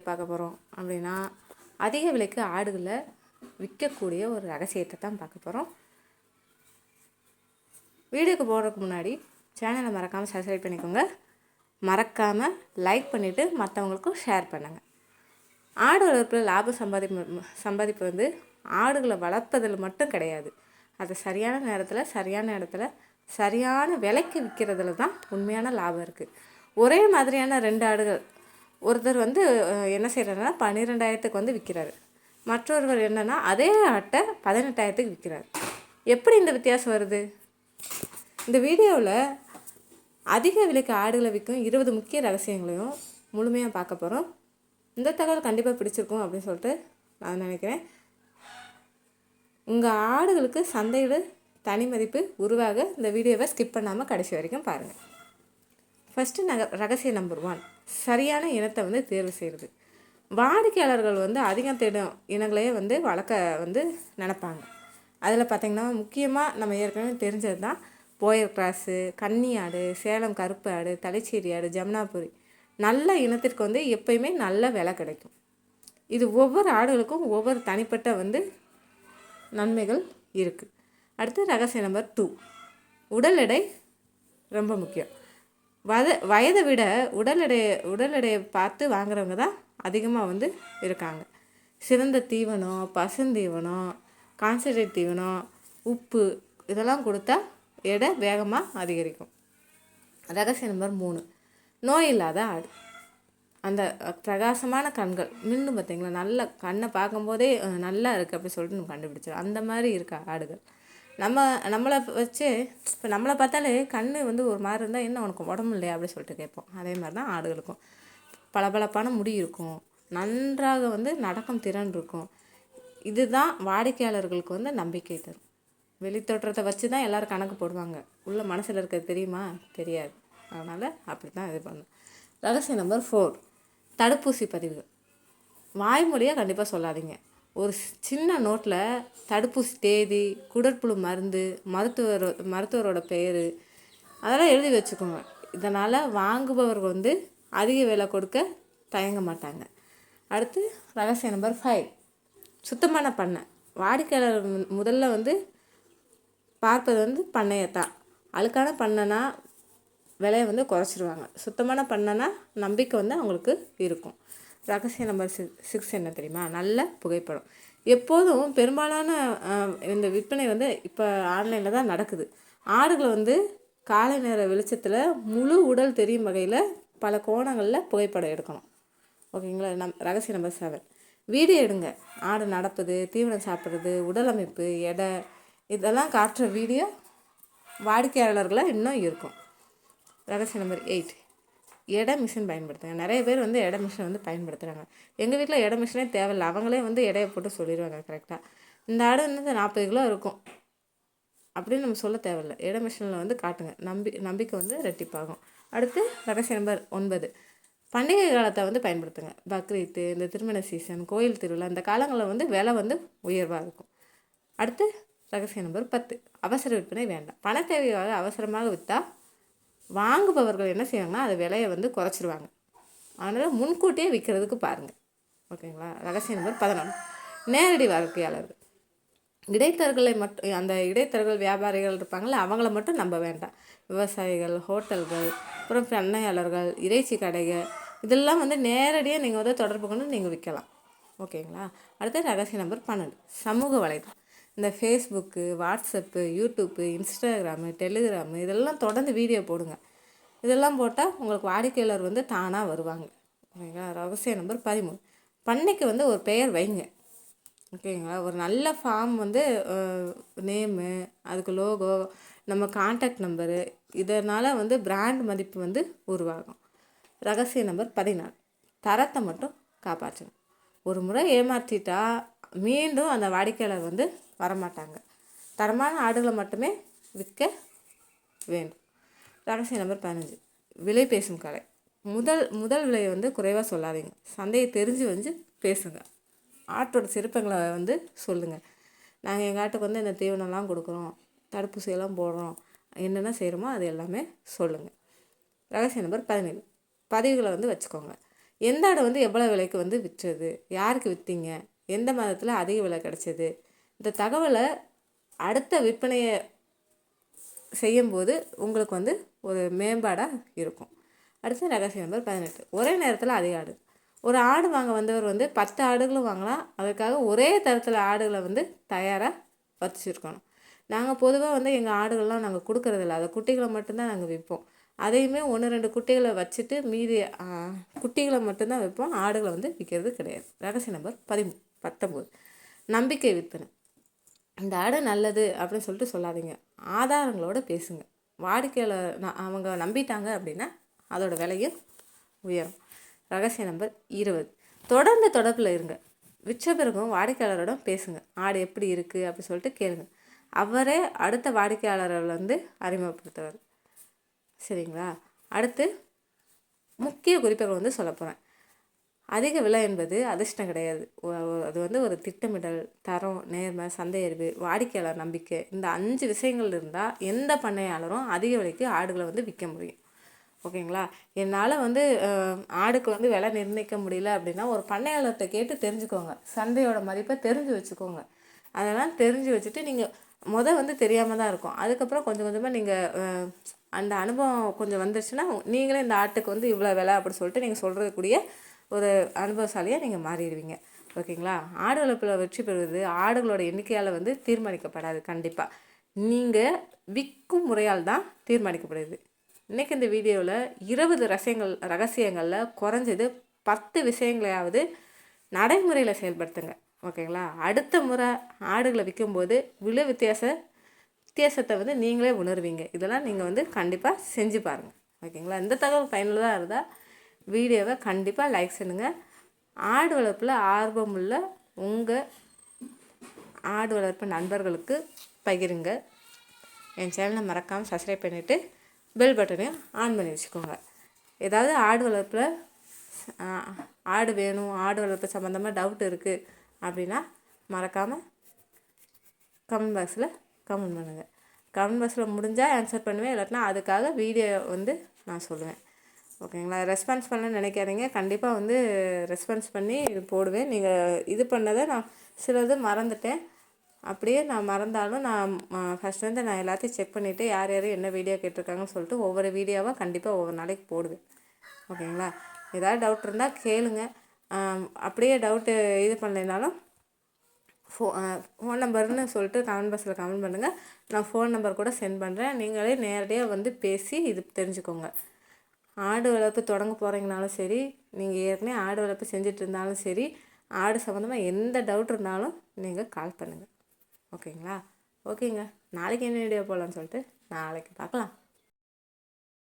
பார்க்க போகிறோம் அப்படின்னா அதிக விலைக்கு ஆடுகளை விற்கக்கூடிய ஒரு ரகசியத்தை தான் பார்க்க போகிறோம். வீடியோக்கு போகிறதுக்கு முன்னாடி சேனலை மறக்காமல் சப்ஸ்கிரைப் பண்ணிக்கோங்க. மறக்காமல் லைக் பண்ணிவிட்டு மற்றவங்களுக்கும் ஷேர் பண்ணுங்கள். ஆடு வளர்ப்பில் லாபம் சம்பாதிப்பு வந்து ஆடுகளை வளர்ப்பதில் மட்டும் கிடையாது, அது சரியான நேரத்தில் சரியான இடத்துல சரியான விலைக்கு விற்கிறதுல தான் உண்மையான லாபம் இருக்குது. ஒரே மாதிரியான 2 ஆடுகள் ஒருத்தர் வந்து என்ன செய்கிறாருன்னா 12,000க்கு வந்து விற்கிறாரு, மற்றொருவர் என்னென்னா அதே ஆட்டை 18,000க்கு விற்கிறார். எப்படி இந்த வித்தியாசம் வருது? இந்த வீடியோவில் அதிக விலைக்கு ஆடுகளை விற்கும் 20 முக்கிய ரகசியங்களையும் முழுமையாக பார்க்க போகிறோம். இந்த தகவல் கண்டிப்பாக பிடிச்சிருக்கும் அப்படின்னு சொல்லிட்டு நான் நினைக்கிறேன். உங்கள் ஆடுகளுக்கு சந்தையில் தனி மதிப்பு உருவாக இந்த வீடியோவை ஸ்கிப் பண்ணாமல் கடைசி வரைக்கும் பாருங்கள். ஃபஸ்ட்டு ரகசியம் நம்பர் 1, சரியான இனத்தை வந்து தேர்வு செய்கிறது. வாடிக்கையாளர்கள் வந்து அதிகம் தேடும் இனங்களையே வந்து வளர்க்க வந்து நினைப்பாங்க. அதில் பார்த்திங்கன்னா முக்கியமாக நம்ம ஏற்கனவே தெரிஞ்சது தான் போயர் கிராஸு, கன்னி ஆடு, சேலம் கருப்பு ஆடு, தலைச்சேரி ஆடு, ஜமுனாபுரி. நல்ல இனத்திற்கு வந்து எப்பயுமே நல்ல விலை கிடைக்கும். இது ஒவ்வொரு ஆடுகளுக்கும் ஒவ்வொரு தனிப்பட்ட வந்து நன்மைகள் இருக்குது. அடுத்து ரகசியம் நம்பர் 2, உடல் எடை ரொம்ப முக்கியம். வயதை விட உடல் எடையை பார்த்து வாங்குறவங்க தான் அதிகமாக வந்து இருக்காங்க. சிறந்த தீவனம், பசுந்தீவனம், கான்சன்ட்ரேட் தீவனம், உப்பு இதெல்லாம் கொடுத்தா எடை வேகமாக அதிகரிக்கும். ரகசியம் நம்பர் 3, நோய் இல்லாத ஆடு. அந்த பிரகாசமான கண்கள் மின்னும் பார்த்திங்களா, நல்ல கண்ணை பார்க்கும்போதே நல்லா இருக்குது அப்படின்னு சொல்லிட்டு நம்ம கண்டுபிடிச்சோம். அந்த மாதிரி இருக்கா ஆடுகள். நம்மளை வச்சு இப்போ நம்மளை பார்த்தாலே கண் வந்து ஒரு மாதிரி இருந்தால் என்ன உனக்கு உடம்பு இல்லையா அப்படின்னு சொல்லிட்டு கேட்போம். அதே மாதிரி தான் ஆடுகளுக்கும் பளபளப்பான முடி இருக்கும், நன்றாக வந்து நடக்கும் திறன் இருக்கும். இதுதான் வாடிக்கையாளர்களுக்கு வந்து நம்பிக்கை தரும். வெளித்தோற்றத்தை வச்சு தான் எல்லோரும் கணக்கு போடுவாங்க, உள்ள மனசில் இருக்கிறது தெரியுமா? தெரியாது. அதனால் அப்படி தான் இது பண்ணும். ரகசியம் நம்பர் 4, தடுப்பூசி பதிவுகள். வாய்மொழியாக கண்டிப்பாக சொல்லாதீங்க. ஒரு சின்ன நோட்டில் தடுப்பூசி தேதி, குடற்புழு மருந்து, மருத்துவரோட பெயர் அதெல்லாம் எழுதி வச்சுக்கோங்க. இதனால் வாங்குபவர்கள் வந்து அதிக விலை கொடுக்க தயங்க மாட்டாங்க. அடுத்து ரகசியம் நம்பர் 5, சுத்தமான பண்ணை. வாடிக்கையாளர் முதல்ல வந்து பார்ப்பது வந்து பண்ணையத்தான். அழுக்கான பண்ணைனா விலையை வந்து குறைச்சிடுவாங்க. சுத்தமான பண்ணைனா நம்பிக்கை வந்து அவங்களுக்கு இருக்கும். ரகசியம் நம்பர் 6 என்ன தெரியுமா? நல்ல புகைப்படம். எப்போதும் பெரும்பாலான இந்த விற்பனை வந்து இப்போ ஆன்லைனில் தான் நடக்குது. ஆடுகளை வந்து காலை நேர வெளிச்சத்தில் முழு உடல் தெரியும் வகையில் பல கோணங்களில் புகைப்படம் எடுக்கணும். ஓகேங்களா? ரகசியம் நம்பர் 7, வீடியோ எடுங்க. ஆடு நடப்பது, தீவனம் சாப்பிட்றது, உடல் அமைப்பு, எடை இதெல்லாம் காட்டுற வீடியோ வாடிக்கையாளர்களை இன்னும் இருக்கும். ரகசியம் நம்பர் 8, எடை மிஷின் பயன்படுத்துங்க. நிறைய பேர் வந்து எடை மிஷின் வந்து பயன்படுத்துகிறாங்க. எங்கள் வீட்டில் எடை மிஷினே தேவையில்லை, அவங்களே வந்து எடையை போட்டு சொல்லிடுவாங்க கரெக்டாக. இந்த ஆடு வந்து 40 கிலோ இருக்கும் அப்படின்னு நம்ம சொல்ல தேவையில்லை, எடை மிஷினில் வந்து காட்டுங்க. நம்பிக்கை வந்து ரெட்டிப்பாகும். அடுத்து ரகசியம் நம்பர் 9, பண்டிகை காலத்தை வந்து பயன்படுத்துங்க. பக்ரீத்து, இந்த திருமண சீசன், கோயில் திருவிழா, இந்த காலங்களில் வந்து விலை வந்து உயர்வாக இருக்கும். அடுத்து ரகசியம் நம்பர் 10, அவசர விற்பனை வேண்டாம். பண தேவையாக அவசரமாக விற்றா வாங்குபவர்கள் என்ன செய்வாங்கன்னா அது விலையை வந்து குறைச்சிருவாங்க. அதனால் முன்கூட்டியே விற்கிறதுக்கு பாருங்கள். ஓகேங்களா? ரகசியம் நம்பர் 11, நேரடி வாடிக்கையாளர்கள். இடைத்தரகர்களை மட்டும் அந்த இடைத்தரகர்கள் வியாபாரிகள் இருப்பாங்களே அவங்கள மட்டும் நம்ப வேண்டாம். விவசாயிகள், ஹோட்டல்கள், அப்புறம் பண்ணையாளர்கள், இறைச்சி கடைகள் இதெல்லாம் வந்து நேரடியாக நீங்கள் வந்து தொடர்பு கொண்டு நீங்கள் விற்கலாம். ஓகேங்களா? அடுத்து ரகசியம் நம்பர் 12, சமூக வலைதளம். இந்த Facebook, WhatsApp, YouTube, Instagram, Telegram இதெல்லாம் தொடர்ந்து வீடியோ போடுங்க. இதெல்லாம் போட்டால் உங்களுக்கு வாடிக்கையாளர் வந்து தானாக வருவாங்க. ஓகேங்களா? ரகசியம் நம்பர் 13, பண்ணைக்கு வந்து ஒரு பெயர் வைங்க. ஓகேங்களா? ஒரு நல்ல ஃபார்ம் வந்து நேமு, அதுக்கு லோகோ, நம்ம கான்டாக்ட் நம்பரு இதனால் வந்து பிராண்ட் மதிப்பு வந்து உருவாகும். ரகசியம் நம்பர் 14, தரத்தை மட்டும் காப்பாற்றணும். ஒரு முறை ஏமாற்றிட்டா மீண்டும் அந்த வாடிக்கையாளர் வந்து வரமாட்டாங்க. தரமான ஆடுகளை மட்டுமே விற்க வேண்டும். ரகசியம் நம்பர் 15, விலை பேசும் கலை. முதல் விலையை வந்து குறைவாக சொல்லாதீங்க. சந்தையை தெரிஞ்சு வந்து பேசுங்க. ஆட்டோட சிறப்புங்களை வந்து சொல்லுங்கள். நாங்கள் எங்கள் ஆட்டுக்கு வந்து இந்த தீவனம்லாம் கொடுக்குறோம், தடுப்பூசியெல்லாம் போடுறோம், என்னென்ன செய்கிறோமோ அது எல்லாமே சொல்லுங்கள். ரகசியம் நம்பர் 17, பதிவுகளை வந்து வச்சுக்கோங்க. எந்த ஆடு வந்து எவ்வளோ விலைக்கு வந்து விற்றது, யாருக்கு விற்றீங்க, எந்த மாதத்தில் அதிக விலை கிடச்சிது, இந்த தகவலை அடுத்த விற்பனையை செய்யும்போது உங்களுக்கு வந்து ஒரு மேம்பாடாக இருக்கும். அடுத்து ரகசிய நம்பர் 18. ஒரே நேரத்தில் அதிக ஆடு. ஒரு ஆடு வாங்க வந்தவர் வந்து 10 ஆடுகளும் வாங்கலாம். அதுக்காக ஒரே தரத்தில் ஆடுகளை வந்து தயாராக வச்சுருக்கணும். நாங்கள் பொதுவாக வந்து எங்கள் ஆடுகள்லாம் நாங்கள் கொடுக்கறதில்ல, அதை குட்டிகளை மட்டும்தான் நாங்கள் விற்போம். அதையுமே 1-2 குட்டிகளை வச்சுட்டு மீதி குட்டிகளை மட்டும்தான் வைப்போம், ஆடுகளை வந்து விற்கிறது கிடையாது. ரகசிய நம்பர் 19. நம்பிக்கை விற்பனை. இந்த ஆடு நல்லது அப்படின்னு சொல்லிட்டு சொல்லாதீங்க, ஆதாரங்களோடு பேசுங்க. வாடிக்கையாளர் அவங்க நம்பிட்டாங்க அப்படின்னா அதோட விலையும் உயரும். ரகசிய நம்பர் 20. தொடர்ந்து தொடர்பில் இருங்க. விற்ற பிறகும் வாடிக்கையாளரோட பேசுங்க. ஆடு எப்படி இருக்குது அப்படி சொல்லிட்டு கேளுங்க. அவரே அடுத்த வாடிக்கையாளர்கள் வந்து அறிமுகப்படுத்துவார். சரிங்களா? அடுத்து முக்கிய குறிப்புகள் வந்து சொல்ல போகிறேன். அதிக விலை என்பது அதிர்ஷ்டம் கிடையாது. அது வந்து ஒரு திட்டமிடல், தரம், நேர்மை, சந்தை அறிவு, வாடிக்கையாளர் நம்பிக்கை, இந்த 5 விஷயங்கள் இருந்தால் எந்த பண்ணையாளரும் அதிக விலைக்கு ஆடுகளை வந்து விற்க முடியும். ஓகேங்களா? என்னால் வந்து ஆடுக்கு வந்து விலை நிர்ணயிக்க முடியல அப்படின்னா ஒரு பண்ணையாளர்கிட்ட கேட்டு தெரிஞ்சுக்கோங்க. சந்தையோட மதிப்பை தெரிஞ்சு வச்சுக்கோங்க. அதெல்லாம் தெரிஞ்சு வச்சுட்டு நீங்கள் வந்து தெரியாமல் தான் இருக்கும். அதுக்கப்புறம் கொஞ்சம் கொஞ்சமாக நீங்கள் அந்த அனுபவம் கொஞ்சம் வந்துருச்சுன்னா நீங்களே இந்த ஆட்டுக்கு வந்து இவ்வளோ விலை அப்படி சொல்லிட்டு நீங்கள் சொல்கிறதுக்கூடிய ஒரு அனுபவசாலியாக நீங்கள் மாறிடுவீங்க. ஓகேங்களா? ஆடு வளர்ப்பில் வெற்றி பெறுவது ஆடுகளோட எண்ணிக்கையால் வந்து தீர்மானிக்கப்படாது. கண்டிப்பாக நீங்கள் விற்கும் முறையால் தான் தீர்மானிக்கப்படுது. இன்றைக்கி இந்த வீடியோவில் 20 ரகசியங்களில் குறைஞ்சது 10 விஷயங்களையாவது நடைமுறையில் செயல்படுத்துங்க. ஓகேங்களா? அடுத்த முறை ஆடுகளை விற்கும்போது விலை வித்தியாசத்தை வந்து நீங்களே உணர்வீங்க. இதெல்லாம் நீங்கள் வந்து கண்டிப்பாக செஞ்சு பாருங்கள். ஓகேங்களா? இந்த தகவல் பயனுள்ளதாக இருந்தால் வீடியோவை கண்டிப்பாக லைக் பண்ணுங்கள். ஆடு வளர்ப்பில் ஆர்வமுள்ள உங்கள் ஆடு வளர்ப்பு நண்பர்களுக்கு பகிருங்க. என் சேனலை மறக்காமல் சப்ஸ்கிரைப் பண்ணிவிட்டு பெல் பட்டனையும் ஆன் பண்ணி வச்சுக்கோங்க. ஏதாவது ஆடு வளர்ப்பில் ஆடு வேணும், ஆடு வளர்ப்பு சம்மந்தமாக டவுட் இருக்குது அப்படின்னா மறக்காமல் கமெண்ட் பாக்ஸில் கமெண்ட் பண்ணுங்கள். கமெண்ட் பாக்ஸில் முடிஞ்சால் ஆன்சர் பண்ணுவேன், இல்லாட்டினா அதுக்காக வீடியோ வந்து நான் சொல்லுவேன். ஓகேங்களா? ரெஸ்பான்ஸ் பண்ண நினைக்காதீங்க, கண்டிப்பாக வந்து ரெஸ்பான்ஸ் பண்ணி இது போடுவேன். நீங்கள் இது பண்ணதை நான் சிலது மறந்துட்டேன். அப்படியே நான் மறந்தாலும் நான் ஃபஸ்ட் வந்து நான் எல்லாத்தையும் செக் பண்ணிவிட்டு யார் யார் என்ன வீடியோ கேட்டிருக்காங்கன்னு சொல்லிட்டு ஒவ்வொரு வீடியோவாக கண்டிப்பாக ஒவ்வொரு நாளைக்கு போடுவேன். ஓகேங்களா? ஏதாவது டவுட் இருந்தால் கேளுங்க. அப்படியே டவுட்டு இது பண்ணலைனாலும் ஃபோன் நம்பர்னு சொல்லிட்டு கமெண்ட் பாக்ஸில் கமெண்ட் பண்ணுங்கள். நான் ஃபோன் நம்பர் கூட சென்ட் பண்ணுறேன். நீங்களே நேரடியாக வந்து பேசி இது தெரிஞ்சுக்கோங்க. ஆடு வளர்ப்பு தொடங்க போகிறீங்கனாலும் சரி, நீங்கள் ஏற்கனவே ஆடு வளர்ப்பு செஞ்சுட்டு இருந்தாலும் சரி, ஆடு சம்மந்தமாக எந்த டவுட் இருந்தாலும் நீங்கள் கால் பண்ணுங்கள். ஓகேங்களா? ஓகேங்க, நாளைக்கு என்ன வீடியோ போடலான்னு சொல்லிட்டு நாளைக்கு பார்க்கலாம்.